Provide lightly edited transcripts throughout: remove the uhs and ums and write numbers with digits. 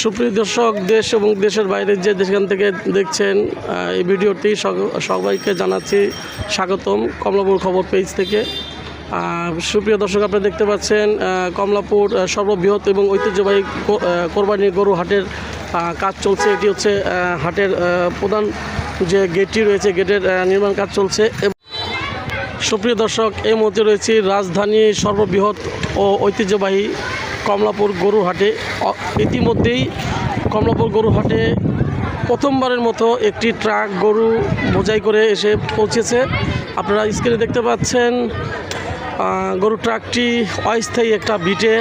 সুপ্রিয় দর্শক, দেশ এবং দেশের বাইরে যে যেখান থেকে দেখছেন এই ভিডিওটি সবাইকে জানাচ্ছি স্বাগতম কমলাপুর খবর পেজ থেকে। সুপ্রিয় দর্শক, আপনারা দেখতে পাচ্ছেন কমলাপুর সর্ববৃহৎ এবং ঐতিহ্যবাহী কোরবানির গরু হাটের কাজ চলছে। এটি হচ্ছে হাটের প্রধান যে গেটটি রয়েছে, গেটের নির্মাণ কাজ চলছে। সুপ্রিয় দর্শক, এই মুহূর্তে রয়েছে রাজধানীর সর্ববৃহৎ ও ঐতিহ্যবাহী কমলাপুর গরু হাটে। ইতিমধ্যেই কমলাপুর গরু হাটে প্রথমবারের মতো একটি ট্রাক গরু বোঝাই করে এসে পৌঁছেছে। আপনারা স্ক্রিনে দেখতে পাচ্ছেন গরু ট্রাকটি অস্থায়ী একটা ভিটে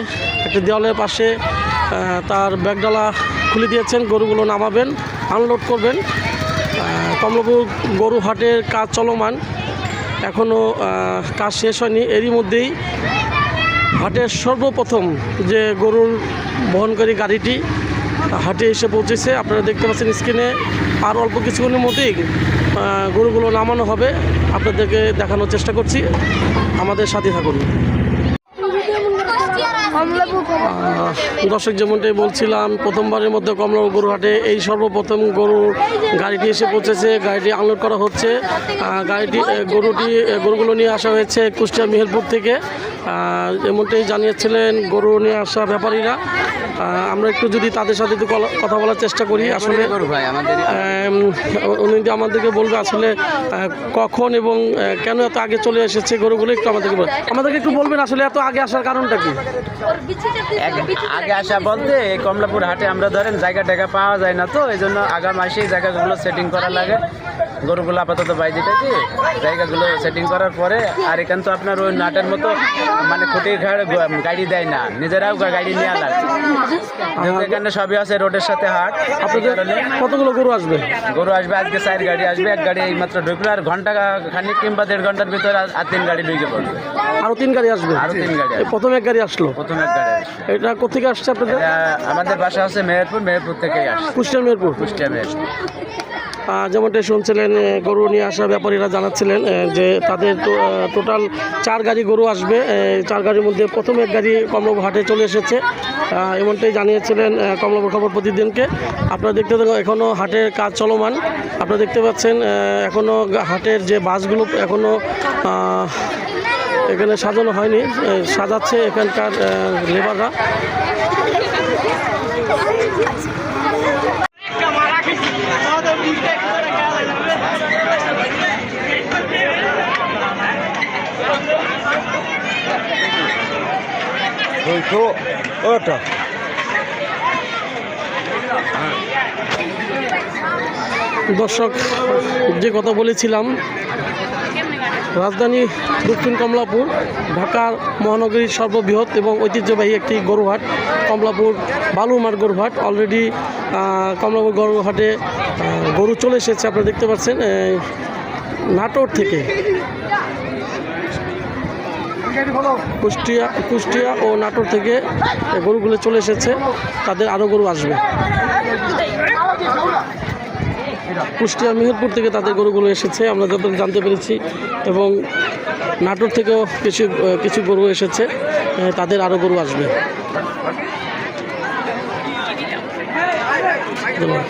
একটা দেওয়ালের পাশে তার ব্যাগডালা খুলে দিয়েছেন। গরুগুলো নামাবেন, আনলোড করবেন। কমলাপুর গরু হাটের কাজ চলমান, এখনও কাজ শেষ হয়নি। এরই মধ্যেই হাটের সর্বপ্রথম যে গরুর বহনকারী গাড়িটি হাটে এসে পৌঁছেছে। আপনারা দেখতে পাচ্ছেন স্ক্রিনে। আর অল্প কিছুক্ষণের মধ্যেই গরুগুলো নামানো হবে। আপনাদেরকে দেখানোর চেষ্টা করছি, আমাদের সাথে থাকুন। দর্শক, যেমনটাই বলছিলাম, প্রথমবারের মধ্যে কমলাপুর গরু হাটে এই সর্বপ্রথম গরুর গাড়িটি এসে পৌঁছেছে। গাড়িটি আনলোড করা হচ্ছে। গরুগুলো নিয়ে আসা হয়েছে কুষ্টিয়া মেহেরপুর থেকে। এমনটাই জানিয়েছিলেন গরু নিয়ে আসা ব্যাপারীরা। আমরা একটু যদি তাদের সাথে একটু কথা বলার চেষ্টা করি। আসলে উনি আমাদেরকে বলবে আসলে কখন এবং কেন এত আগে চলে এসেছে গরুগুলো, একটু আমাদেরকে একটু বলবেন আসলে এত আগে আসার কারণটা কি? আগে আসা বলতে কমলাপুর হাটে আমরা ধরেন জায়গা পাওয়া যায় না, তো এই জন্য আগাম আসে জায়গাগুলো সেটিং করা লাগে। গরুগুলো আপাতত বাইরে থাকে, জায়গাগুলো সেটিং করার পরে। আর এখান তো আপনার ওই নাটের মতো মানে খুঁটির গাড়ি দেয় না, নিজেরাও গাড়ি নিয়ে লাগে। এখানে সবই আছে, রোডের সাথে হাট। আপনাদের কতগুলো গরু আসবে? গরু আসবে আজকে 4 গাড়ি আসবে। এক গাড়ি এই মাত্র ঢুকলো, আর ঘন্টা খানিক কিংবা 1.5 ঘন্টার ভিতরে আর 3 গাড়ি ঢুকে পড়বে। আরো 3 গাড়ি আসবে? আরো 3 গাড়ি। প্রথম এক গাড়ি আসলো? প্রথম এক গাড়ি। এটা কোথেকে আসছে আপনাদের? আমাদের বাসা আছে মেহেরপুর থেকেই আসছে। কুষ্টিয়া মেহেরপুর? কুষ্টিয়া মেহেরপুর। যেমনটা শুনছিলেন, গরু নিয়ে আসা ব্যাপারীরা জানাচ্ছিলেন যে তাদের টোটাল 4 গাড়ি গরু আসবে। 4 গাড়ির মধ্যে প্রথম এক গাড়ি কমলাপুর হাটে চলে এসেছে। এমনটাই জানিয়েছিলেন কমলাপুর খবর প্রতিদিনকে। আপনারা দেখতে থাকুন, এখনও হাটের কাজ চলমান। আপনারা দেখতে পাচ্ছেন এখনও হাটের যে বাসগুলো এখনও এখানে সাজানো হয়নি, সাজাচ্ছে এখানকার লেবাররা। দর্শক, যে কথা বলেছিলাম, রাজধানী দক্ষিণ কমলাপুর ঢাকার মহানগরীর সর্ববৃহৎ এবং ঐতিহ্যবাহী একটি গরুহাট কমলাপুর বালুরমাঠ গরুহাট। অলরেডি কমলাপুর গরুহাটে গরু চলে এসেছে। আপনারা দেখতে পাচ্ছেন নাটোর থেকে, কুষ্টিয়া ও নাটোর থেকে গরুগুলো চলে এসেছে। তাদের আরও গরু আসবে। কুষ্টিয়া মেহেরপুর থেকে তাদের গরুগুলো এসেছে, আমরা যত জানতে পেরেছি। এবং নাটোর থেকেও কিছু গরু এসেছে, তাদের আরও গরু আসবে। ধন্যবাদ।